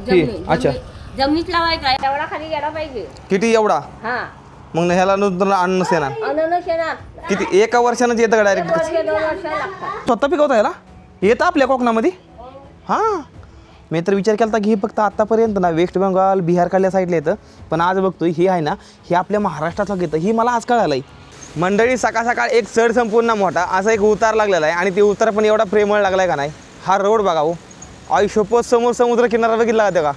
अच्छा जमिनीत लावायचा एवढा खाली गेला पाहिजे. किती एवढा? हा मग ह्याला नंतर अन्न येणार अननस येणार. किती एका वर्षानं येतं का डायरेक्ट? 2 वर्ष लागतात. स्वतः पिकवता ह्याला येतं आपल्या कोकणामध्ये? हां मी तर विचार केला की हे फक्त आत्तापर्यंत ना वेस्ट बेंगॉल बिहारकडल्या साईडला येतं, पण आज बघतोय हे आहे ना हे आपल्या महाराष्ट्रातलं येतं. ही मला आज कळालं आहे. मंडळी सकाळ सकाळ एक चढ संपूर्ण मोठा असा एक उतार लागलेला आहे आणि ते उतार पण एवढा प्रेमळ लागला आहे का नाही. हा रोड बघा हो, आयुष्यपत समोर समुद्र किनारा बघितला का?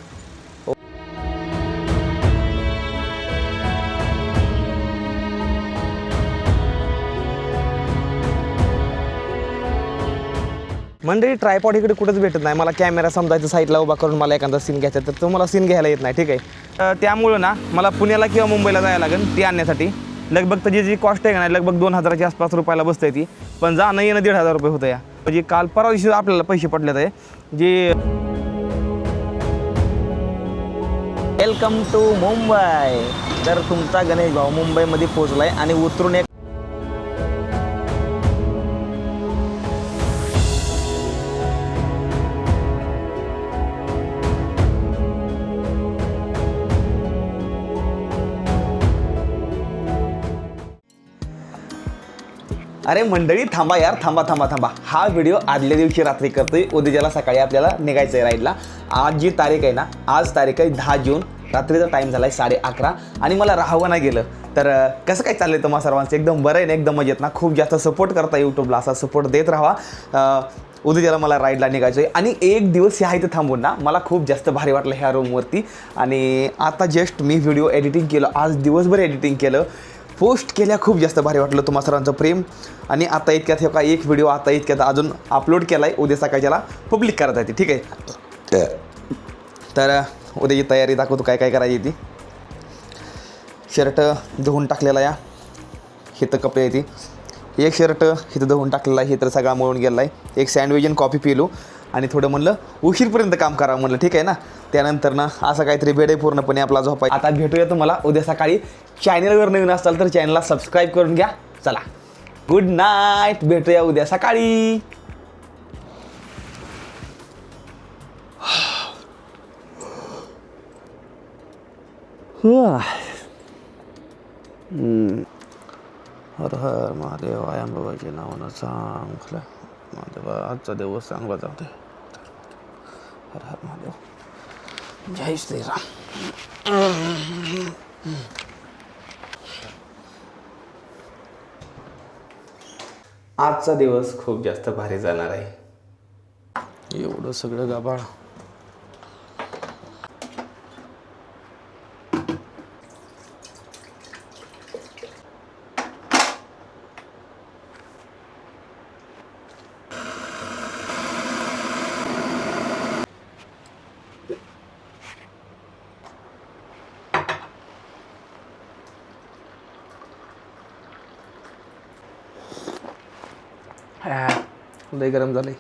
मंडळी ट्रायपॉड इकडे कुठंच भेटत नाही. मला कॅमेरा समजायचं साईडला उभा करून मला एखादा सीन घ्यायचा तर तो मला सीन घ्यायला येत नाही. ठीक आहे, त्यामुळं ना मला पुण्याला किंवा मुंबईला जायला लागेल ती आणण्यासाठी. लगभग त्याची जी कॉस्ट आहे का नाही लगभग 2000च्या आसपास रुपयाला बसते ती, पण जाणं येणं 1500 रुपये होतं. या म्हणजे काल परवा दिवशी आपल्याला पैसे पडले आहे जे. Welcome to Mumbai. तर तुमचा गणेश भाऊ मुंबईमध्ये पोहोचला आहे आणि उतरून एक अरे मंडळी थांबा यार, थांबा. हा व्हिडिओ आदल्या दिवशी रात्री करतोय, उद्याला सकाळी आपल्याला निघायचं आहे राईडला. आज जी तारीख आहे ना, आज तारीख आहे 10 जून. रात्रीचा टाईम झाला आहे 11:30 आणि मला राहावं नाही गेलं. तर कसं काय चाललं आहे तुम्हा सर्वांचं? एकदम बरं आहे ना, एकदम मजेत ना? खूप जास्त सपोर्ट करता यूट्यूबला, असा सपोर्ट देत राहा. उद्याला मला राईडला निघायचं आहे आणि एक दिवस ह्या इथं थांबून ना मला खूप जास्त भारी वाटलं ह्या रूमवरती. आणि आता जस्ट मी व्हिडिओ एडिटिंग केलं, आज दिवसभर एडिटिंग केलं, पोस्ट केल्या, खूप जास्त भारी वाटलं तुम्हा सर्वांचं प्रेम. आणि आता इतक्यात हे का एक व्हिडिओ आता इतक्यात अजून अपलोड केला आहे, उद्या सकाळच्याला पब्लिक करता येते. ठीक आहे, तर उद्याची तयारी दाखवतो काय काय करायची ती. शर्ट धुवून टाकलेला या, हे तर कपडे आहे ती. एक शर्ट इथं धुवून टाकलेला आहे, हे तर सगळा मळून गेला आहे. एक सँडविच आणि कॉफी पिलो आणि थोडं म्हणलं उशीरपर्यंत काम करावं म्हणलं. ठीक आहे ना, त्यानंतर ना असं काहीतरी बेड आहे पूर्णपणे आपला झोपाय. आता भेटूया तुम्हाला उद्या सकाळी. चॅनलवर नवीन असाल तर चॅनलला सबस्क्राईब करून घ्या. चला, गुड नाईट, भेटूया उद्या सकाळी. हर हर महादेव, आयांबाबाच्या नावानं चांगलं महादेवा, आजचा दिवस चांगला जाऊ दे. हर हर महादेव, जय श्रीराम. आजचा दिवस खूप जास्त भारी जाणार आहे. एवढं सगळं गाभाळ. लय गरम झालंय.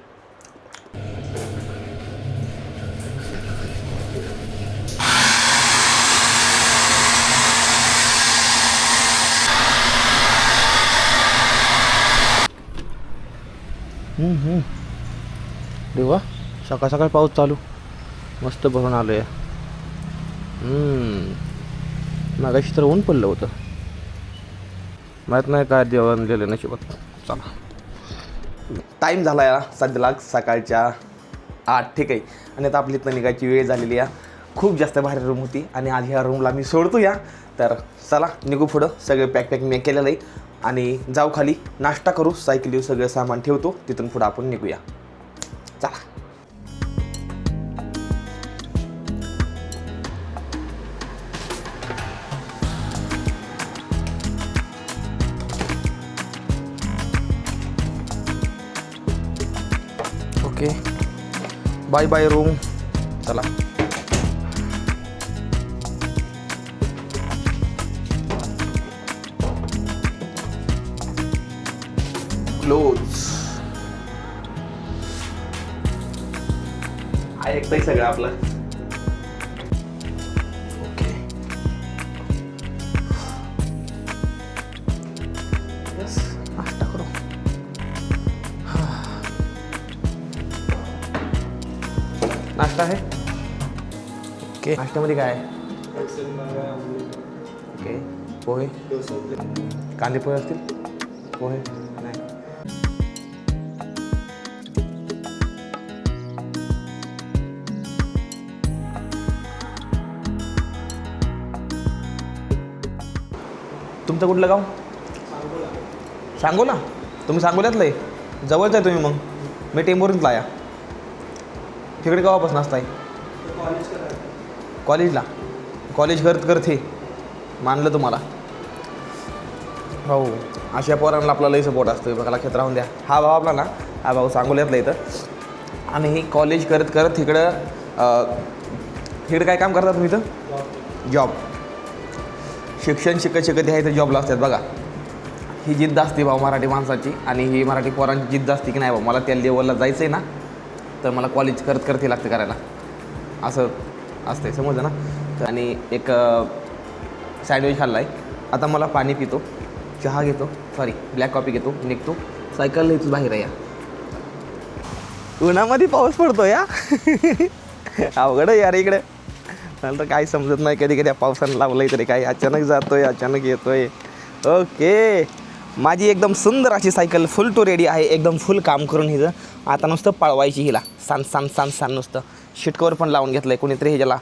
देवा, सकाळ सकाळ पाऊस चालू, मस्त भरून आलो आहे. मागाशी तर ऊन पडलं होतं, माहीत नाही काय जेवण दिलं नशिबात. चला, टाईम झाला या सध्याला सकाळच्या 8. ठीक आहे, आणि आता आपली इथं निघायची वेळ झालेली आहे. खूप जास्त भारी रूम होती आणि आज ह्या रूमला मी सोडतो या. तर चला निघू पुढं. सगळे पॅक मी केलेलं आहे आणि जाऊ खाली नाश्ता करू, सायकलीवर सगळं सामान ठेवतो, तिथून पुढं आपण निघूया. चला. Okay, bye bye room. चला. क्लोज ऐकतंय सगळं आपलं. ओके, यस, नाश्ता करू. नाश्ता है. ओके नाश्त्यामध्ये काय आहे? ओके पोहे कांदे पोहे असतील पोहे नाही तुमचं कुठलं गाव सांगोला तुम्ही सांगोल्यातलं आहे जवळच आहे तुम्ही मग मी टेंभुर्णीतला आहे तिकडे गावापासून असताय कॉलेजला कॉलेज करत करत हे मानलं तुम्हाला भाऊ अशा पोरांना आपला लई सपोर्ट असतो बघा लक्षात राहून द्या हा भाऊ आपला ना हा भाऊ सांगोल्यातला इथं आणि हे कॉलेज करत करत तिकडं काय काम करता तुम्ही इथं जॉब शिक्षण शिकत शिकत ह्या इथं जॉबला असतात बघा ही जिद्द असते भाऊ मराठी माणसाची आणि ही मराठी पोरांची जिद्द असते की नाही भाऊ मला त्या लेवलला जायचं आहे ना तर मला कॉलेज करत करत हे लागतं करायला असं असतंय समजलं ना आणि एक सँडविच खाल्ला आहे आता मला पाणी पितो चहा घेतो सॉरी ब्लॅक कॉफी घेतो निघतो सायकल इथं बाहेर आहे या उन्हामध्ये पाऊस पडतो या अवघड यार इकडे मला तर काय समजत नाही कधी कधी पावसानं लावलं तरी काय अचानक जातोय अचानक येतोय ओके माझी एकदम सुंदर अशी सायकल फुल टू रेडी आहे एकदम फुल काम करून हिचं आता नुसतं पळवायची हिला सान नुसतं शिटकवर पण लावून घेतलं आहे कोणीतरी ह्याला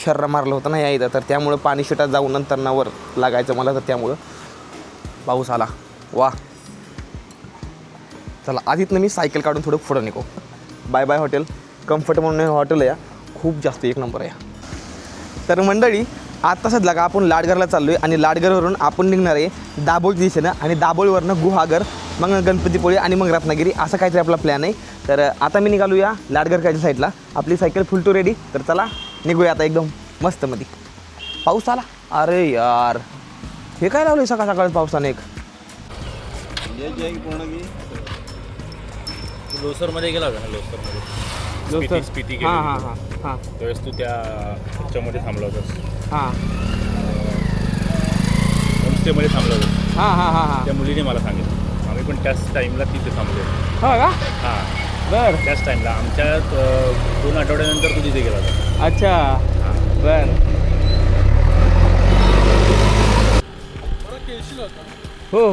शर्र मारलं होतं ना या इथं तर त्यामुळं पाणी शिटात जाऊन नंतर नावर लागायचं मला तर त्यामुळं पाऊस आला वा चला आधीतनं मी सायकल काढून थोडं पुढं निघो बाय बाय हॉटेल कम्फर्ट म्हणून हे हॉटेल आहे या खूप जास्त एक नंबर आहे तर मंडळी आता सध्या का आपण लाडगरला चाललो आहे आणि लाडगरवरून आपण निघणार आहे दाभोळ दिशेनं आणि दाभोळवरनं गुहागर मग गणपतीपुळे आणि मग रत्नागिरी असं काहीतरी आपला प्लॅन आहे तर आता मी निघालो या लाडगरच्या साईडला आपली सायकल फुल टू रेडी तर चला निघूया आता एकदम मस्तमध्ये पाऊस आला अरे यार हे काय लावलं सकाळ सकाळ पावसाने एक लोसरमध्ये गेला होता लोसरमध्ये स्पिती गेली हां हां हां हां त्यावेळेस तू त्या ह्याच्यामध्ये थांबला होतास हां होमस्टेमध्ये थांबला होतास हां हां हां हां त्या मुलीने मला सांगितलं आम्ही पण त्याच टाईमला तिथे थांबलो हो का हां बरं त्याच टाईमला आमच्या 2 आठवड्यानंतर तू तिथे गेला होता अच्छा हां बरं हो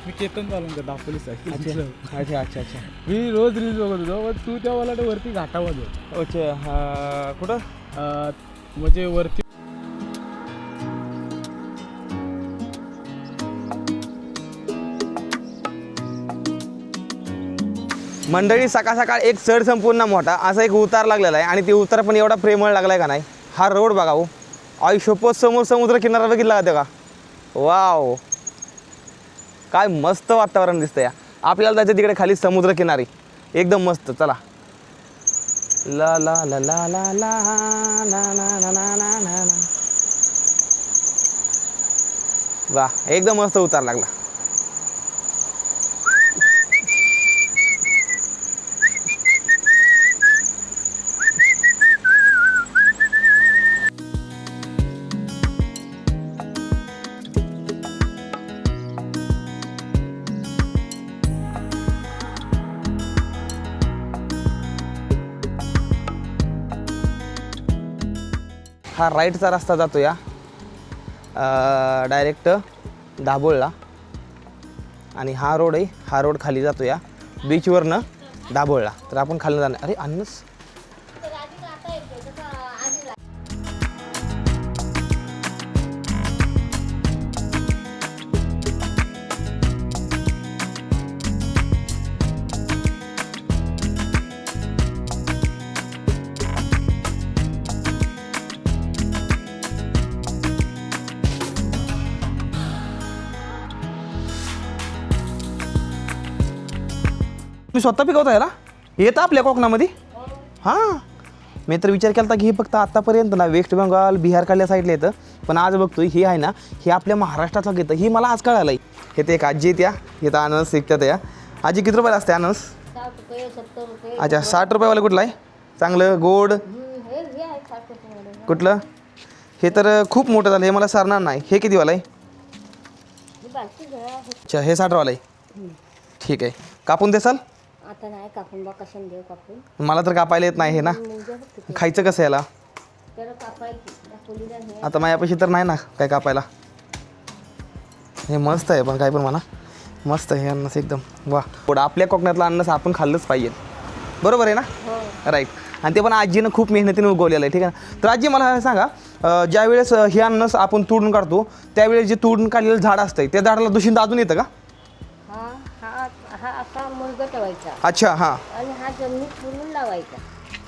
मी केतन चालून दाखवली सायकल अच्छा अच्छा अच्छा अच्छा मी रोज रील्स बघत होतो पण तू त्या मला वरती घाटामध्ये अच्छा कुठं म्हणजे वरती मंडळी सकाळ सकाळ एक चढ संपूर्ण मोठा असा एक उतार लागलेला आहे आणि ते उतार पण एवढा प्रेमळ लागला आहे का नाही हा रोड बघा हो आयुष्यपोत समोर समुद्र किनारा बघितला का का वाव काय मस्त वातावरण दिसतं या आपल्याला जायचं तिकडे खाली समुद्र किनारी एकदम मस्त चला ला ला ला ला ला ला ना ना ना ना ना ना वा एकदम मस्त उतार लागला हा राईटचा रस्ता जातो या डायरेक्ट दाभोळला आणि हा रोड आहे हा रोड खाली जातो या बीचवरनं दाभोळला तर आपण खाली जाणार अरे अन्नस तुम्ही स्वतः पिकवता याला येतं आपल्या कोकणामध्ये हां मी तर विचार केला होता की हे फक्त आत्तापर्यंत ना वेस्ट बेंगॉल बिहारकडल्या साईडला येतं पण आज बघतोय हे आहे ना हे आपल्या महाराष्ट्रातलं येतं ही मला आज कळालं आहे हे तर एक आजी येत्या हे तर अनस शिकतात या आजी किती रुपयाला असते अनस 60 रुपये 70 रुपये अच्छा 60 रुपयेवाला कुठला आहे चांगलं गोड हे आहे 60 रुपये कुठलं हे तर खूप मोठं झालं हे मला सरणार नाही हे कितीवाला आहे बाकी घ्या अच्छा हे 60वाला आहे ठीक आहे कापून देसाल आता नाही कापून बा कसं देऊ कापून मला तर कापायला येत नाही हे ना म्हणजे खायचं कसं याला त्याला कापायची त्या खोलीला हे आता माझ्यापाशी तर नाही ना काय कापायला. हे मस्त आहे पण काय पण म्हणा मस्त आहे हे अन्न एकदम वा. पुढं आपल्या कोकणातलं अन्न आपण खाल्लंच पाहिजे, बरोबर आहे ना? हो. राईट. आणि ते पण आजीनं खूप मेहनतीने उगवलेलं आहे, ठीक आहे ना. तर आजी मला सांगा, ज्यावेळेस हे अन्न आपण तोडून काढतो त्यावेळेस जे तोडून काढलेलं झाड असतं त्या झाडाला दूषित अजून येतं का? हा हा हा असा मुलगा ठेवायचा अच्छा हां. आणि हा जमिनीत पुरून लावायचा.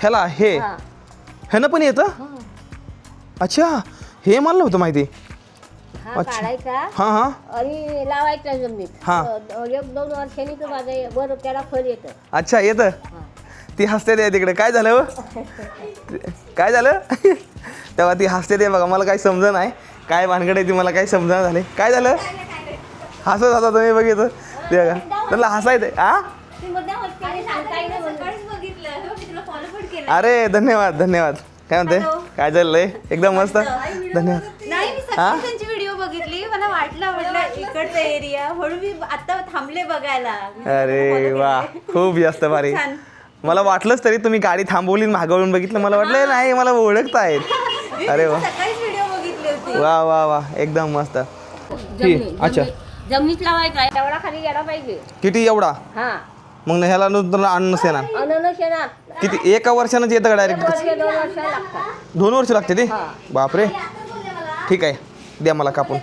ह्याला हे हा ह्यानं पण येतं? हा. अच्छा हे मला नव्हतं माहिती. हा काढायचा हां हां आणि लावायचा जमिनीत. हा. 1-2 वर्षांनी तर माझं बरं त्याला फळ येतं. अच्छा येतं. हा. ती हसते ते तिकडे काय झालं हो? काय झालं? तेव्हा ती हसते ते बघा, मला काही समजा नाही काय भानगड आहे ती, मला काही समजा झाले. काय झालं? हसत होता तुम्ही बघितलं ते बघा, त्यांना हसायचं हा. ती मुद्दाम हसते, मी सांगताय ना म्हणून. अरे धन्यवाद धन्यवाद. काय म्हणते काय चाललंय? एकदम मस्त धन्यवाद. नाही मी सकाळी त्यांची व्हिडिओ बघितली, मला म्हटलं इकडचा एरिया म्हणून मी आता थांबले बघायला. अरे वा खूप जास्त भारी. मला वाटलंच तरी तुम्ही गाडी थांबवली मागवून बघितलं, मला वाटलं नाही मला ओळखतायत. अरे वा सकाळीच व्हिडिओ बघितली होती. वा वा वा एकदम मस्त. अच्छा जमिनीत लावायचा एवढा खाली गेला पाहिजे. किती एवढा? हा मग ह्याला नंतर अन्न येणार अननस येणार. किती एका वर्षानं येतं का डायरेक्ट? 2 वर्ष लागतात. 2 वर्ष लागते ते? बापरे. ठीक आहे द्या मला कापून.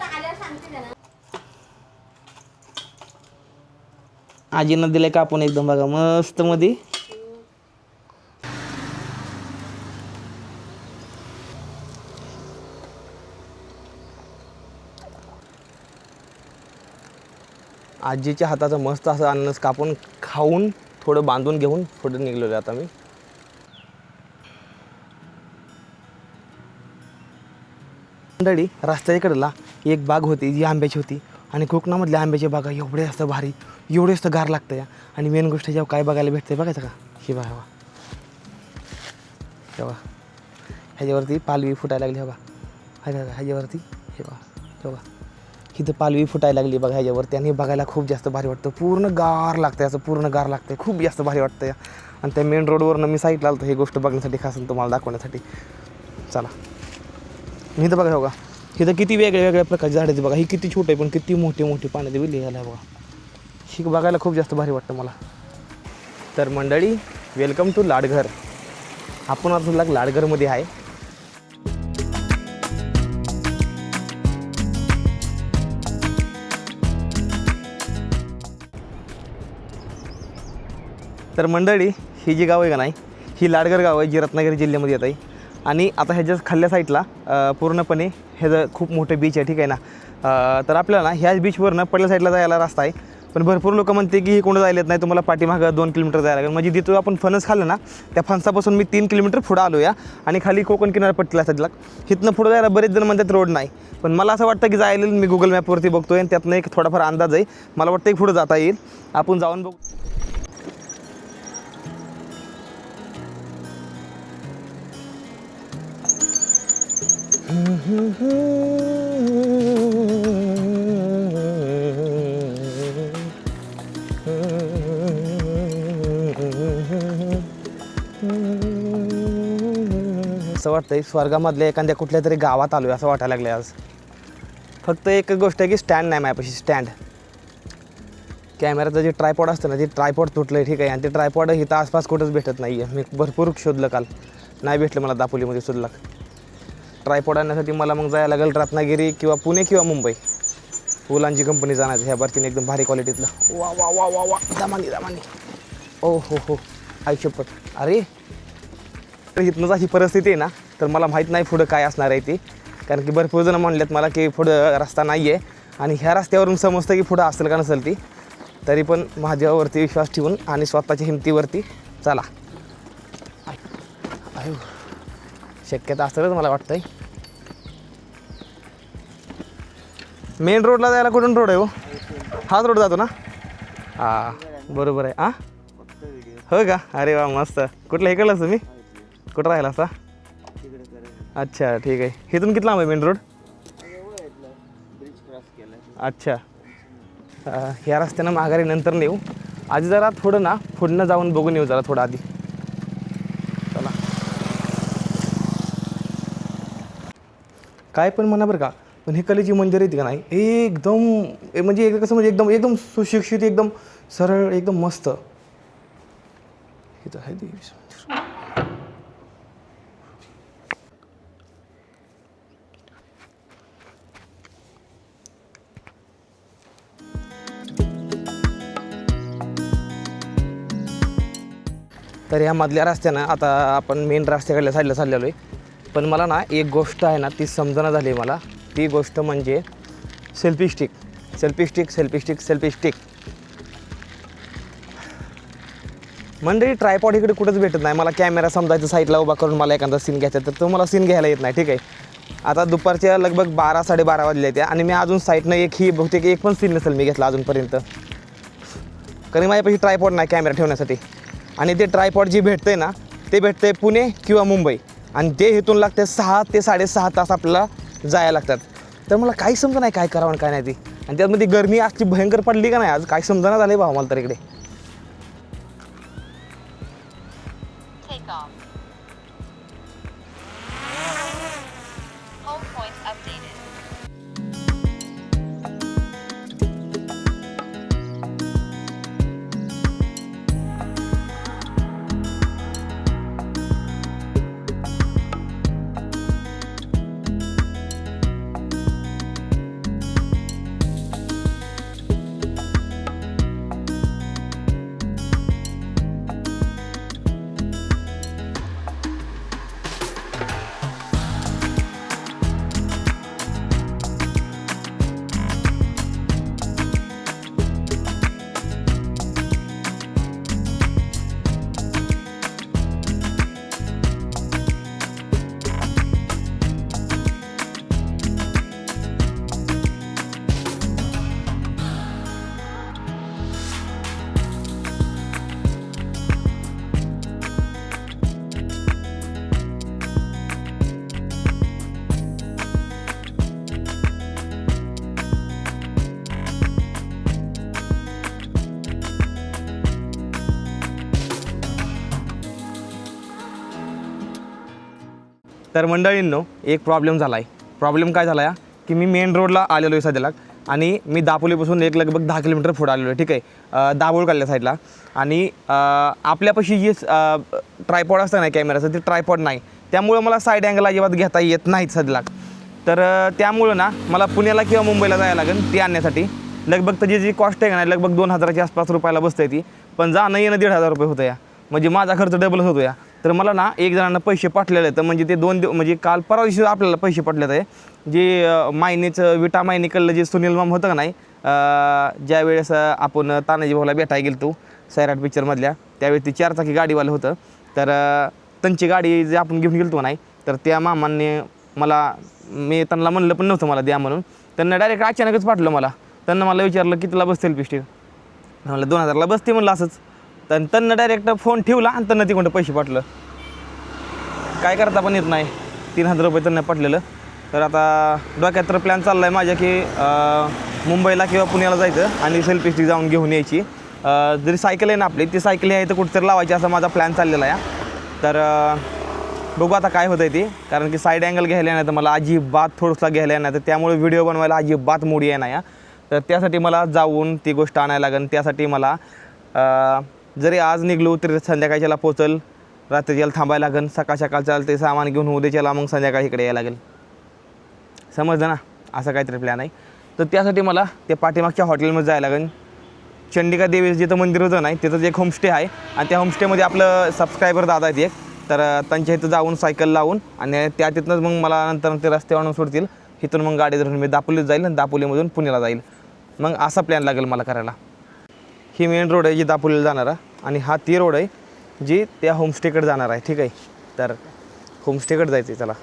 आजीनं दिलंय कापून एकदम बघा मस्त मध्ये. आजीच्या हाताचं मस्त असं अन्न कापून खाऊन थोडं बांधून घेऊन पुढे निघलेलो आता मी. मंडळी रस्त्याच्या कडेला एक बाग होती जी आंब्याची होती आणि कोकणामधल्या आंब्याची बागा एवढे असतं भारी, एवढे असतं गार लागतं या. आणि मेन गोष्ट जेव्हा काय बघायला भेटते बघायचं का, ही बघा तेव्हा ह्याच्यावरती पालवी फुटायला लागली. बघा ह्याच्यावरती हे बघा इथं पालवी फुटायला लागली बघा ह्याच्यावरती. आणि बघायला खूप जास्त भारी वाटतं, पूर्ण गार लागतं असं, पूर्ण गार लागतं, खूप जास्त भारी वाटतं या. आणि त्या मेन रोडवरनं मी साईडला आलो ही गोष्ट बघण्यासाठी, खास तुम्हाला दाखवण्यासाठी. चला मी इथं बघा इथं किती वेगळ्या वेगळ्या प्रकारची झाडाची बघा, ही किती छोटे पण किती मोठी मोठी पाण्याची वेली यायला बघा. ही बघायला खूप जास्त भारी वाटतं मला. तर मंडळी वेलकम टू लाडघर. आपण आता लाडघरमध्ये आहे. तर मंडळी ही जी गाव आहे का नाही, ही लाडघर गाव आहे जी रत्नागिरी जिल्ह्यामध्ये येत आहे. आणि आता ह्याच्या खाल्ल्या साईडला पूर्णपणे ह्याचं खूप मोठं बीच आहे, ठीक आहे ना. तर आपल्याला ना ह्याच बीचवरनं पडल्या साईडला जायला रस्ता आहे. पण भरपूर लोक म्हणते की ही कोणं जायला येत नाही, तुम्हाला पाठीमागं 2 किलोमीटर जायला लागेल. म्हणजे जिथं आपण फणस खाल्लं ना त्या फणसापासून मी 3 किलोमीटर पुढं आलो या. आणि खाली कोकण किनारपट्टीला साईडला इथनं पुढं जायला बरेच जण म्हणतात रोड नाही, पण मला असं वाटतं की जायला मी गुगल मॅपवरती बघतोय आणि त्यातनं एक थोडाफार अंदाज आहे. मला वाटतं की पुढं जाता येईल, आपण जाऊन बघू. असं वाटतंय स्वर्गामधल्या एखाद्या कुठल्या तरी गावात आलो आहे असं वाटायला लागलं आज. फक्त एक गोष्ट आहे की स्टँड नाही माझ्यापाशी. स्टँड कॅमेराचं जे ट्रायपॉड असतं ना ते ट्रायपॉड तुटलं आहे, ठीक आहे. आणि ते ट्रायपॉड इथं आसपास कुठंच भेटत नाही आहे. मी भरपूर शोधलं, काल नाही भेटलं मला दापोलीमध्ये सुद्धा. ट्रायपॉड आणण्यासाठी मला मग जायला लागेल रत्नागिरी किंवा पुणे किंवा मुंबई. उलांची कंपनी जाणार ह्या बारतीने एकदम भारी क्वालिटीतलं. वा वा वा वा वा दामानी दामानी. ओ हो आयुष्यपट. अरे तर इथनंच अशी परिस्थिती आहे ना, तर मला माहीत नाही पुढं काय असणार आहे ती. कारण की भरपूर जण म्हणलेत मला की पुढं रस्ता नाही आहे आणि ह्या रस्त्यावरून समजतं की पुढं असेल का नसेल ती. तरी पण माझ्यावरती विश्वास ठेवून आणि स्वतःच्या हिमतीवरती चला. आयो शक्यता असेलच मला वाटतंय. मेन रोडला जायला कुठून रोड आहे हो? हाच रोड जातो ना? हां बरोबर आहे. हां हो का? अरे वा मस्त. कुठलं हे कळलं तुम्ही कुठं राहिला असा? अच्छा ठीक आहे. इथून किती लांब आहे मेन रोड? अच्छा ह्या रस्त्यानं माघारी नंतर नेऊ. आधी जरा थोडं ना पुढनं जाऊन बघून येऊ जरा थोडं आधी. चला काय पण म्हणा बरं का, पण हे कलेची मंदिर येते का नाही एकदम म्हणजे कसं म्हणजे एकदम एकदम सुशिक्षित, एकदम सरळ, एकदम मस्त. इथं आहे देवीचं मंदिर. तर ह्या मधल्या रस्त्यानं आता आपण मेन रस्त्याकडल्या साईडला चाललेलो आहे. पण मला ना एक गोष्ट आहे ना ती समजणं झाली मला. ती गोष्ट म्हणजे selfie stick. Selfie stick, selfie stick, selfie stick. मंडळी ट्रायपॉड इकडे कुठंच भेटत नाही. मला कॅमेरा समजायचं साईडला उभा करून मला एखादा सीन घ्यायचा तर तो मला सीन घ्यायला येत नाही. ठीक आहे, आता दुपारच्या लगभग 12-12:30 वाजले त्या आणि मी अजून साईडनं बहुतेक एक पण सीन नसेल मी घेतला अजूनपर्यंत. कारण माझ्यापाशी ट्रायपॉड नाही कॅमेरा ठेवण्यासाठी. आणि ते ट्रायपॉड जे भेटते ना ते भेटते पुणे किंवा मुंबई आणि ते इथून लागते 6 ते 6.5 तास आपल्याला जायला लागतात. तर मला काही समजा नाही काय करावं काय नाही ती. आणि त्यामध्ये गरमी आजची भयंकर पडली का नाही आज काय समजा झालं भाऊ मला तर इकडे. तर मंडळींनो एक प्रॉब्लेम झाला आहे. प्रॉब्लेम काय झाला आहे की मी मेन रोडला आलेलो आहे सध्याला आणि मी दापोलीपासून एक लगभग 10 किलोमीटर पुढे आलेलो आहे. ठीक आहे, दाभोळकडल्या साईडला. आणि आपल्यापाशी जे ट्रायपॉड असतं नाही कॅमेराचं ते ट्रायपॉड नाही. त्यामुळं मला साईड अँगल अजिबात घेता येत नाहीत सध्याला. तर त्यामुळं ना मला पुण्याला किंवा मुंबईला जायला लागेल ती आणण्यासाठी. लगभग त्याची जी कॉस्ट आहे का नाही लगभग 2000च्या आसपास रुपयाला बसते ती. पण जाणं येणं 1500 रुपये होतं या. म्हणजे माझा खर्च डबलच होतो या. तर मला ना एक जणांना पैसे पाठलेले आहेत. म्हणजे ते 2 दिवस म्हणजे काल परवा दिवशी आपल्याला पैसे पाठलेत आहे. जे मायनीचं विटा मायनिकललं जे सुनील माम होतं का नाही ज्यावेळेस आपण तानाजी भाऊला भेटायला गेलो तो सैराट पिक्चरमधल्या त्यावेळेस ती 4 चाकी गाडीवालं होतं. तर त्यांची गाडी जे आपण घेऊन गेलो नाही तर त्या मामांनी मला मी त्यांना म्हणलं पण नव्हतं मला द्या म्हणून. त्यांना डायरेक्ट अचानकच पाठवलं मला. त्यांना मला विचारलं कितीला बसतील पिस्टिक. म्हणलं 2000ला बसते म्हणलं असंच. तर त्यांना डायरेक्ट फोन ठेवला आणि त्यांना तिकडं पैसे पाठवलं. काय करता पण येत नाही. 3000 रुपये त्यांना पाठलेलं. तर आता डोक्यात तर प्लॅन चालला आहे माझ्या की मुंबईला किंवा पुण्याला जायचं आणि सेल्फी स्टिक जाऊन घेऊन यायची. जरी सायकल आहे ना आपली ती सायकल आहे तर कुठेतरी लावायची असा माझा प्लॅन चाललेला आहे. तर बघू आता काय होतं आहे ते. कारण की साईड अँगल घ्यायला नाही तर मला अजिबात थोडंसं घ्यायला नाही तर त्यामुळे व्हिडिओ बनवायला अजिबात मूड आहे नाही. तर त्यासाठी मला जाऊन ती गोष्ट आणायला लागेल. त्यासाठी मला जरी आज निघलो तरी संध्याकाळच्याला पोचल. रात्रीच्याला थांबायला लागेल. सकाळ ते सामान घेऊन उद्याच्याला मग संध्याकाळी इकडे यायला लागेल. समजलं ना असं काहीतरी प्लॅन आहे. तर त्यासाठी मला ते पाठीमागच्या हॉटेलमध्ये जायला लागेल. चंडिका देवी जिथं मंदिर होतं नाही तिथंच एक होमस्टे आहे आणि त्या होमस्टेमध्ये आपलं सबस्क्रायबर दादा आहेत एक. तर त्यांच्या इथं जाऊन सायकल लावून आणि तिथनंच मग मला नंतर ते रस्त्यावर आणून सोडतील. इथून मग गाडी धरून मी दापोलीत जाईल आणि दापोलीमधून पुण्याला जाईल. मग असा प्लॅन लागेल मला करायला. ही मेन रोड आहे जी दापोलीला जाणारा आणि हा ती रोड आहे जी त्या होमस्टेकडे जाणार आहे. ठीक आहे, तर होमस्टेकडे जायचं आहे. चला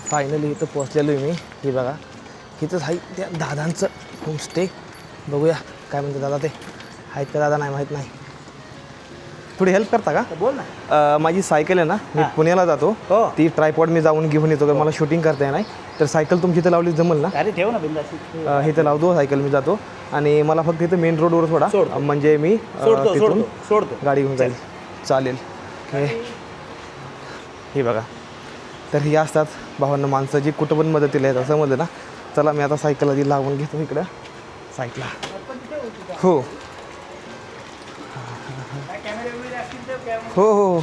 फायनली इथं पोचलेलो आहे मी. हे बघा इथंच आहे त्या दादांचं होमस्टे. बघूया काय म्हणते दादा ते आहेत का दादा नाही माहीत नाही. थोडी हेल्प करता का? बोल ना. माझी सायकल आहे ना, मी पुण्याला जातो. हो. ती ट्रायपॉड मी जाऊन घेऊन येतो, मला शूटिंग करता येणार नाही. तर सायकल तुमची इथं लावली जमल ना? अरे ठेव ना बिंदास. इथं लावतो सायकल, मी जातो आणि मला फक्त इथं मेन रोडवर सोडा, म्हणजे मी तिथून सोडतो. गाडी घेऊन जाईल. चालेल. हे बघा, तर ही असतात भावांना माणसं जी कुठं पण मदतीला येतात, समजलं ना. चला मी आता सायकल आधी लावून घेतो इकडं साईडला. हो हो हो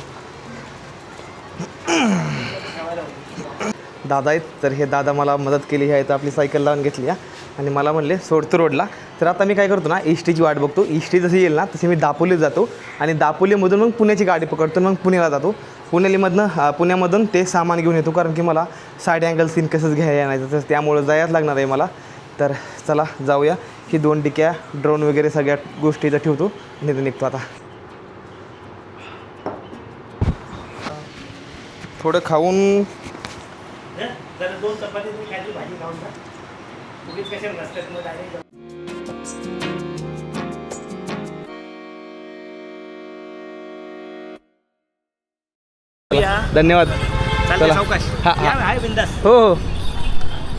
दादा आहेत, तर हे दादा मला मदत केली आहे. तर आपली सायकल लावून घेतली आणि मला म्हणले सोडतो रोडला. तर आता मी काय करतो ना, एस टीची वाट बघतो. एस टी जशी येईल ना तशी मी दापोलीत जातो आणि दापोलीमधून मग पुण्याची गाडी पकडतो, मग पुण्याला जातो. पुण्यामधून ते सामान घेऊन येतो, कारण की मला साईड अँगल सीन कसंच घ्यायला नाही, तर त्यामुळं जायच लागणार आहे मला. तर चला जाऊया. ही 2 टिक्या, ड्रोन वगैरे सगळ्या गोष्टी इथं ठेवतो आणि इथं निघतो आता. थोडं खाऊन जरा 2 चपाती खायची, भाजी खाऊन जा. उगीच कशाला रस्त्यात मग डायरेक्ट. धन्यवाद. चालतंय, सावकाश. हा, हा. या, आहे बिंदास. हो हो.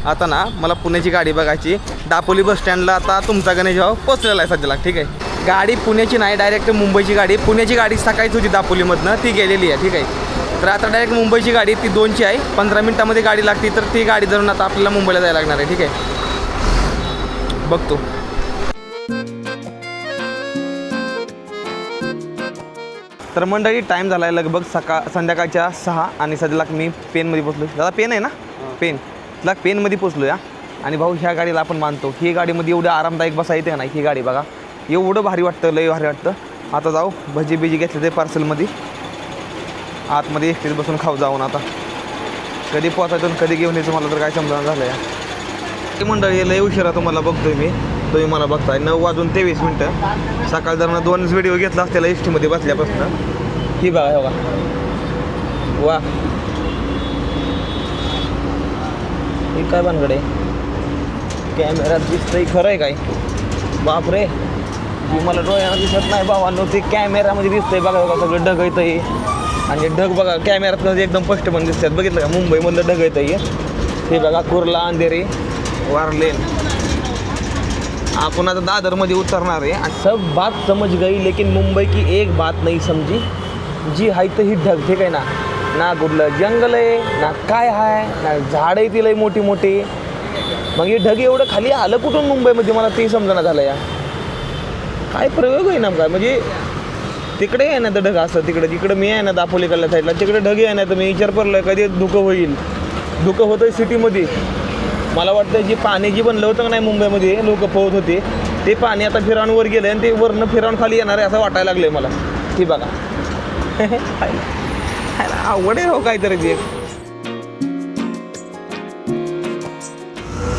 आता ना मला पुण्याची गाडी बघायची. दापोली बस स्टँडला आता तुमचा गणेश भाऊ पोचलेला आहे सध्याला. ठीक आहे, गाडी पुण्याची नाही, डायरेक्ट मुंबईची गाडी. पुण्याची गाडी सकाळीच होती दापोलीमधनं, ती गेलेली आहे. ठीक आहे, तर आता डायरेक्ट मुंबईची गाडी, ती 2ची आहे. 15 मिनिटामध्ये गाडी लागते, तर ती गाडी धरून आता आपल्याला मुंबईला जायला लागणार आहे. ठीक आहे, बघतो. तर मंडळी टाईम झाला आहे लगभग संध्याकाळच्या 6 आणि सध्याला मी पेनमध्ये पोचलो. दादा पेन आहे ना? पेन तिला पेनमध्ये पोचलो या. आणि भाऊ ह्या गाडीला आपण मानतो. ही गाडीमध्ये एवढं आरामदायक बसा येते ना, ही गाडी बघा, एवढं भारी वाटतं, लय भारी वाटतं. आता जाऊ भजी बिजी घेतले ते पार्सलमध्ये, आतमध्ये एसटीत बसून खाऊ जाऊन. आता कधी पोचायचं कधी घेऊन यायचं मला तर काय समजणं झालं या. ते मंडळी लय उशिरा तुम्हाला बघतोय मी, तुम्ही मला बघताय. 9:23. सकाळ दरम्यान 2 व्हिडिओ घेतला असतेला एस टीमध्ये बसल्यापासून. ही बघा, हे बघा, वा, हे काय भानगड आहे? कॅमेऱ्यात दिसतंय खरं आहे काय? बापरे, ही मला डोळ्यानं दिसत नाही भावांनो, ते कॅमेऱ्यामध्ये दिसतंय. बघा बघा, सगळं ढग येतं हे, आणि ढग बघा कॅमेऱ्यात कसं एकदम स्पष्ट पण दिसतात. बघितलं का, मुंबईमधलं ढग येतं हे बघा, कुर्ला, अंधेरी, वारलेन. आपण आता दादरमध्ये उतरणार आहे. सब बात समझ गई, लेकिन मुंबई की एक बात नहीं समझी. जी आहे तर ही ढग. ठीक आहे ना, ना कुठलं जंगल आहे ना काय आहे, ना झाडं आहे ती लई मोठी मोठी. मग हे ढग एवढं खाली आलं कुठून मुंबईमध्ये, मला ते समजणं झालं या. काय प्रयोग आहे ना काय, म्हणजे तिकडे आहे ना तर ढग असं, तिकडे मी आहे ना दापोलीकडल्या साईडला, तिकडे ढग आहे ना. तर मी विचार करलो कधी धुकं होईल. धुकं होतं सिटीमध्ये. मला वाटतं जे पाणी जी बनलं होतं नाही मुंबईमध्ये, लोक पोहत होते, ते पाणी आता फिरावून वर गेलं आणि ते वरनं फिरावून खाली येणार आहे असं वाटायला लागलं मला. ही बघा, अवघड आहे हो काहीतरी ते.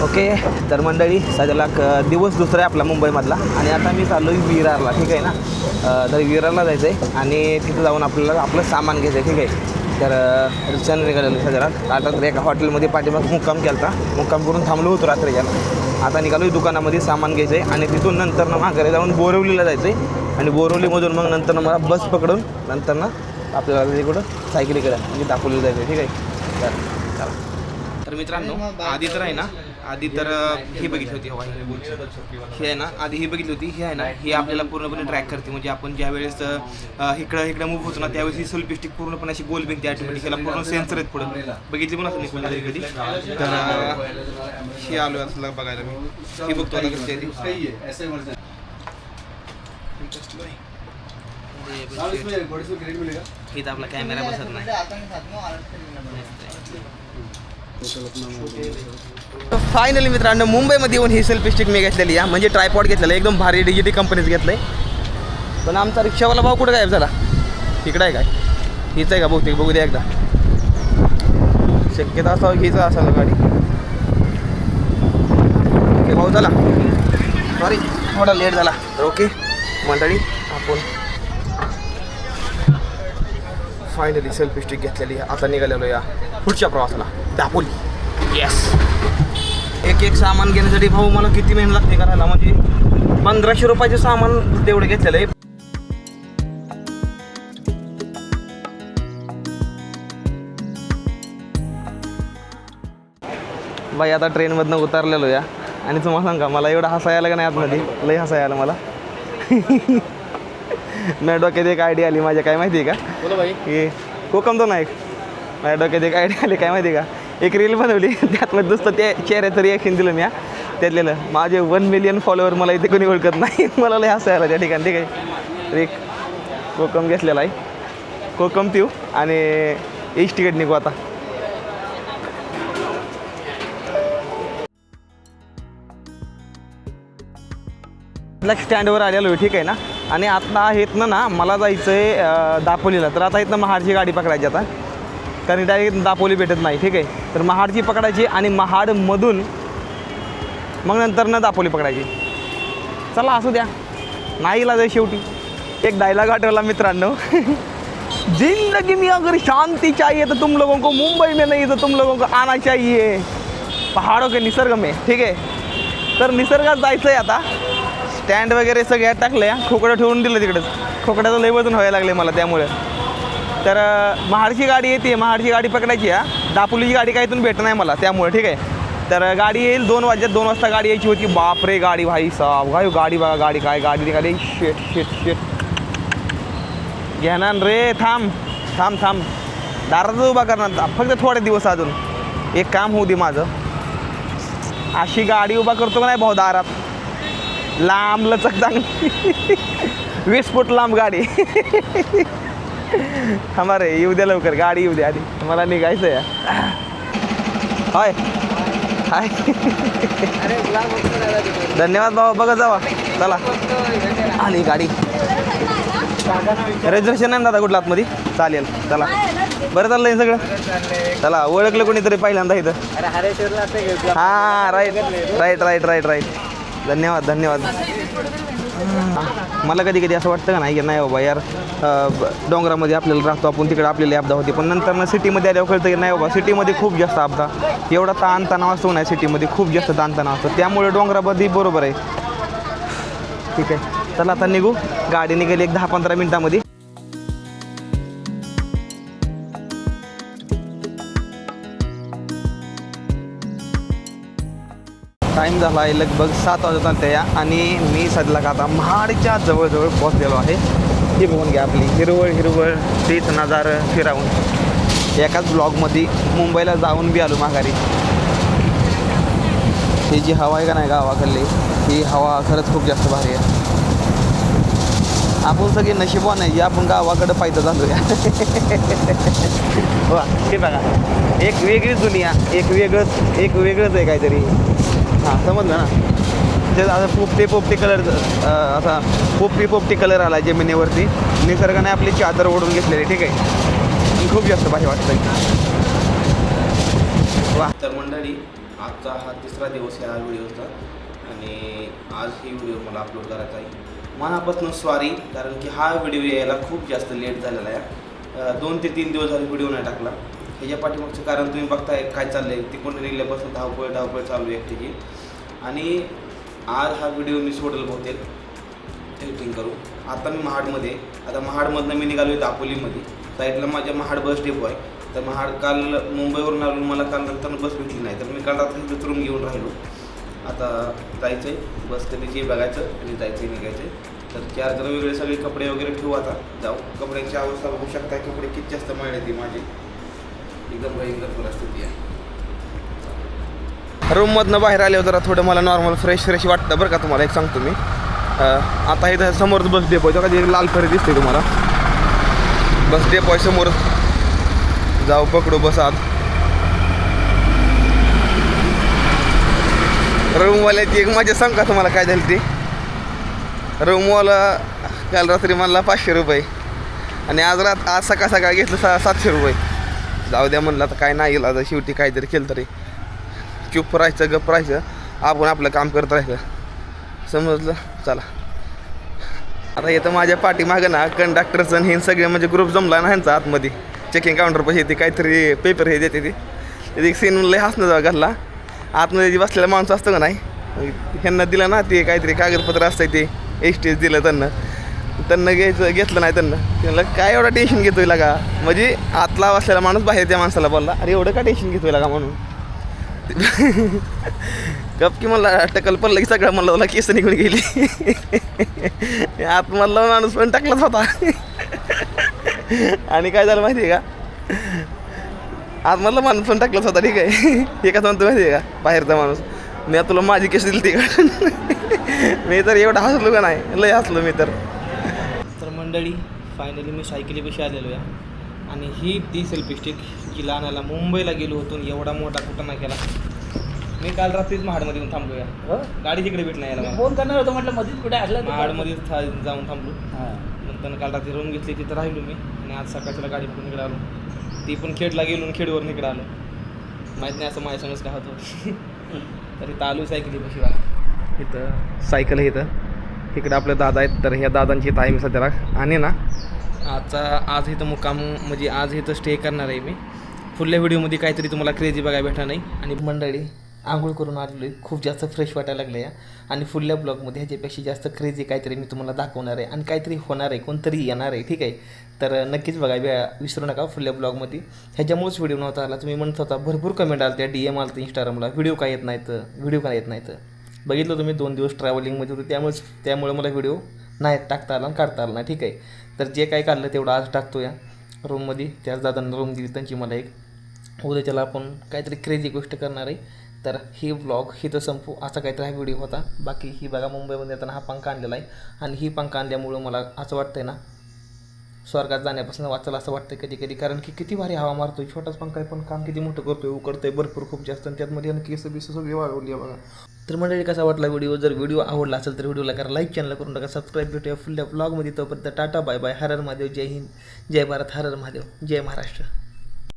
ओके, तर मंडळी सध्याला दिवस दुसरा आहे आपला मुंबईमधला आणि आता मी चाललो आहे विरारला. ठीक आहे ना, तर विरारला जायचं आहे आणि तिथं जाऊन आपल्याला आपलं सामान घ्यायचं आहे. ठीक आहे, तर रिक्षाने निघालेलो सध्याला. आता तर एका हॉटेलमध्ये पाठीमाग मुक्काम केला होता, मुक्काम करून थांबलो होतो रात्रीच्या. आता निघालो दुकानामध्ये सामान घ्यायचं आहे आणि तिथून नंतर माघारी जाऊन बोरिवलीला जायचं आहे आणि बोरिवलीमधून मग नंतर मला बस पकडून नंतर आपल्याला तिकडं सायकलीकडे म्हणजे दापोलीला जायचं आहे. ठीक आहे, चला. तर मित्रांनो, आधी तर आहे ना, आधी तर ही बघितली होती हवा, ही आहे ना, आधी ही बघितली होती. ही आहे ना, ही आपल्याला पूर्णपणे ट्रॅक करते. म्हणजे आपण ज्या वेळेस इकडं मूव्ह होतो ना, त्यावेळेस ही सेल्फी स्टिक पूर्णपणे अशी गोल बिनते ऑटोमॅटिक. ह्याला पूर्ण सेन्सर आहेत पुढं, बघितली पण असं निघून झाली कधी. तर ही आलो असलं बघायला मी, ही बघतो आता कशी आहे. इथं आपला कॅमेरा बसत नाही. फायनली मित्रांनो, मुंबईमध्ये येऊन ही सेल्फी स्टिक मी घेतलेली आहे, म्हणजे ट्रायपॉड घेतलेला एकदम भारी डिजिटी कंपनीच घेतलं आहे. पण आमचा रिक्षावाला भाऊ कुठं गायब झाला? तिकडं आहे काय? हीच आहे का बहुतेक? बघू द्या एकदा, शक्यता असावं हीच असायला गाडी. ओके भाऊ, चला, सॉरी थोडा लेट झाला. तर ओके मंडळी, आपण फायनली सेल्फी स्टिक घेतलेली आहे. आता निघालेलो या पुढच्या प्रवासाला, दापोली. येस, एक सामान घेण्यासाठी भाऊ मला किती मेहनत लागते करायला, म्हणजे 1500 रुपयाचे सामान तेवढे घेतलेलं आहे. बाई आता ट्रेनमधनं उतरलेलो या आणि तुम्हाला सांगा मला एवढं हसायला आलं का नाही आतमध्ये लई हसायला आलं मला माझ्या डोक्यात एक आयडिया आली माझ्या काय माहिती आहे का बोला भाई हे कोकम तो नाही माझ्या डोक्यात एक आयडिया आली काय माहिती आहे का एक रील बनवली त्यातमध्ये नुसतं त्या चेहऱ्याचं रिॲक्शन दिलं मी त्यातलेलं माझे 1 मिलियन फॉलोअर मला इथे कोणी ओळखत नाही मला लई हसायला त्या ठिकाणी ठीक आहे एक कोकम घेतलेला आहे कोकम पिऊ आणि एच तिकीट निघू आता स्टँडवर आलेलो आहे ठीक आहे ना आणि आता इथनं ना मला जायचं आहे दापोलीला तर आता इथनं महाडची गाडी पकडायची आता कारण डायरेक्ट दापोली भेटत नाही ठीक आहे तर महाडची पकडायची आणि महाडमधून मग नंतर ना दापोली पकडायची चला असू द्या नाही इलाज आहे शेवटी एक डायलॉग आठवला मित्रांनो जिंदगी में अगर शांति चाहिए तो तुम लोगों को मुंबई में नहीं तो तुम लोगों को आना चाहिए पहाड़ों के निसर्ग में ठीक आहे तर निसर्गात जायचं आहे आता स्टँड वगैरे सगळ्यात टाकले खोकडं ठेवून दिलं तिकडंच खोकड्याचं लय वजन व्हायला लागले मला त्यामुळे तर महाडची गाडी येते महाडची गाडी पकडायची दापोलीची गाडी काय इथून भेटत नाही मला त्यामुळे ठीक आहे तर गाडी येईल 2 वाजता गाडी यायची होती बापरे गाडी भाई साहब गाडी बघा गाडी काय गाडी शेट शेट शेट घेणार रे थांब दारात उभा करणार फक्त थोडे दिवस अजून एक काम होऊ दे माझं अशी गाडी उभा करतो का नाही भाऊ दारात लांब लचक चांगली 20 फूट लांब गाडी हमारे येऊ द्या लवकर गाडी येऊ द्या आधी मला निघायचं आहे हाय हाय धन्यवाद बाबा बघा जावा चला आली गाडी रिझर्वेशन नाही दादा कुठला आतमध्ये चालेल चला बरं चाललंय सगळं चला ओळखलं कोणीतरी पहिल्यांदा इथं हां राईट धन्यवाद मला कधी कधी असं वाटतं का नाही नाही बाबा यार डोंगरामध्ये आपल्याला राहतो आपण तिकडे आपल्याला अपघात होते पण नंतर ना सिटीमध्ये आल्यावर कळतं की नाही बाबा सिटीमध्ये खूप जास्त अपघात एवढा ताणतणाव असतो नाही सिटीमध्ये खूप जास्त ताणतणाव असतो त्यामुळे डोंगरामध्ये बरोबर आहे ठीक आहे चला आता निघू गाडी निघेल एक 10-15 मिनिटामध्ये टाईम झाला आहे लगभग 7 वाजत चालते या आणि मी सध्या का आता महाडच्या जवळजवळ पोहोचलेलो आहे ही बघून घ्या आपली हिरवळ तेच नजारा फिरावून एकाच ब्लॉगमध्ये मुंबईला जाऊन बी आलो माघारी ही जी हवा आहे का नाही गावाकडली ही हवा खरंच खूप जास्त भारी आहे आपण सगळे नशिबवान आहे आपण गावाकडं पायथं झालो या वा ते बघा एक वेगळीच दुनिया एक वेगळंच आहे काहीतरी हां समजलं ना ते आता पोपटे कलर असा पोपटी कलर आला जमिनीवरती निसर्गाने आपली चादर ओढून घेतलेली ठीक आहे खूप जास्त भारी वाटतं वा तर मंडळी आजचा हा 3रा दिवस आहे हा व्हिडिओचा आणि आज ही व्हिडिओ मला अपलोड करायचा आहे मनापासून सॉरी कारण की हा व्हिडिओ यायला खूप जास्त लेट झालेला आहे 2 ते 3 दिवस झाले व्हिडिओ नाही टाकला ह्याच्या पाठीमागचं कारण तुम्ही बघताय काय चाललं आहे तिकडून रीलपासून धावपळ चालू आहे एकटीची आणि आज हा व्हिडिओ मी सोडेल बहुतेक एडिटिंग करू आता मी महाडमध्ये आता महाडमधनं मी निघालो आहे दापोलीमध्ये साईडला माझ्या महाड बस डेपो आहे तर महाड काल मुंबईवरून आलो मला काल नंतर बस भेटली नाही तर मी काल रात्री उतरून घेऊन राहिलो आता जायचं आहे बस कधीची बघायचं आणि जायचं आहे निघायचं आहे तर 4 जण वेगळे सगळे कपडे वगैरे ठेवू आता जाऊ कपड्यांची अवस्था बघू शकता कपडे किती जास्त मळले ती माझी एकदम भयंकर परिस्थिती आहे रूममधनं बाहेर आले जरा थोडं मला नॉर्मल फ्रेश वाटतं बरं का तुम्हाला एक सांगतो मी आता इथं समोरच बस डेपो आहे कधी लाल फरी दिसते तुम्हाला बस डेपो आहे समोरच जाऊ पकडू बस आत रूमवाल्याची एक माझ्या सांग का तुम्हाला काय झाली ती रूमवाला काल रात्री मला 500 रुपये आणि आज सकाळ घेतलं 700 रुपये जाऊ द्या म्हणलं आता काय नाही गेलं आता शेवटी काहीतरी केलं तरी चुप राहायचं गप्प राहायचं आपण आपलं काम करत राहायचं समजलं चला आता येतं माझ्या पाठीमागं ना कंडक्टरचं हे सगळे म्हणजे ग्रुप जमला ना ह्यांचा आतमध्ये चेकिंग काउंटर पैसे येते काहीतरी पेपर हे देते ते सीन लय हसणं जावं घरला आतमध्ये जे बसलेला माणूस असतं का नाही ह्यांना दिलं ना ते काहीतरी कागदपत्र असतं ते एक्सटेज दिलं त्यांना घेतलं नाही त्यांना काय एवढा टेन्शन घेतोय लागा म्हणजे आतला बसलेला माणूस बाहेर त्या माणसाला बोलला अरे एवढं का टेन्शन घेतोय लागा म्हणून गप की मला टकल पण लगेच सगळं म्हणलं तुला केस निघून गेली. आतमधला माणूस पण टाकलाच होता. आणि काय झालं माहिती आहे का, आतमधला माणूस पण टाकलाच होता. ठीक आहे, हे कसं म्हणतो माहिती आहे का, बाहेरचा माणूस, मी तुला माझी केस दिली ती का. मी तर एवढं हसलो का नाही, लय हसलो मी तर. मंडळी फायनली मी सायकलीपाशी आलेलो आहे आणि ही ती सेल्फी स्टिक जिला आणायला मुंबईला गेलो होतो. एवढा मोठा कुठं नाही केला मी. काल रात्रीच महाडमध्ये येऊन थांबलो. या गाडी तिकडे भेट नाही यायला. फोन करणार होतो म्हटलं मध्येच कुठे असलं महाडमध्येच जाऊन थांबलो. नंतर काल रात्री रूम घेतली, तिथं राहिलो मी. आणि आज सकाळच्याला गाडी पण इकडे आलो. ती पण खेडला गेलो आणि खेडवरून इकडे आलो. माहीत नाही असं माझ्या संगच का होतो. तर इथं आलो सायकलीपाशी बघा. इथं सायकल आहे इथं. इकडे आपले दादा आहेत, तर ह्या दादांची इथं आहे मी सध्याला. आणि ना आज इथं मुक्काम म्हणजे आज इथं स्टे करणार आहे मी. पुढल्या व्हिडिओमध्ये काहीतरी तुम्हाला क्रेझी बघायला भेटणार नाही. आणि मंडळी आंघोळ करून आलेलो आहे, खूप जास्त फ्रेश वाटायला लागलं या. आणि पुढल्या ब्लॉगमध्ये ह्याच्यापेक्षा जास्त क्रेझी काहीतरी मी तुम्हाला दाखवणार आहे आणि काहीतरी होणार आहे, कोणतरी येणार आहे. ठीक आहे, तर नक्कीच बघायला विसरू नका पुढल्या ब्लॉगमध्ये. ह्याच्यामुळेच व्हिडिओ नव्हता आला. तुम्ही म्हणत होता, भरपूर कमेंट आल्या, त्या DM आलं तर इंस्टाग्रामला, व्हिडिओ काय येत नाहीत. बघितलं तुम्ही 2 दिवस ट्रॅव्हलिंगमध्ये होतं, त्यामुळे मला व्हिडिओ नाही टाकता आला आणि काढता आला नाही. ठीक आहे, तर जे काय काढलं तेवढं आज टाकतो या रूममध्ये. त्याच दादांना रूम दिली त्यांची मला एक. उद्याच्याला आपण काहीतरी क्रेझी गोष्ट करणार आहे. तर ही व्लॉग इथं संपू, असा काहीतरी हा व्हिडिओ होता. बाकी ही बघा, मुंबईमध्ये येताना हा पंखा आणलेला आहे. आणि ही पंखा आणल्यामुळं मला असं वाटतंय ना, स्वर्गात जाण्यापासून वाचायला असं वाटतं कधी कधी. कारण की किती भारी हवा मारतोय, छोटाच पंखा आहे पण काम किती मोठं करतोय, उकडतोय भरपूर खूप जास्त. आणि त्यातमध्ये आणि केस बिस सगळी वाढवली आहे बघा. तर मंडळी कसा वाटला व्हिडिओ, जर व्हिडिओ आवडला असेल तर व्हिडिओला करा लाईक, चॅनल करून टाका सबस्क्राईब. भेटूया पुढल्या ब्लॉगमध्ये. तोपर्यंत टाटा बाय बाय. हर हर महादेव, जय हिंद, जय भारत, हर हर महादेव, जय महाराष्ट्र.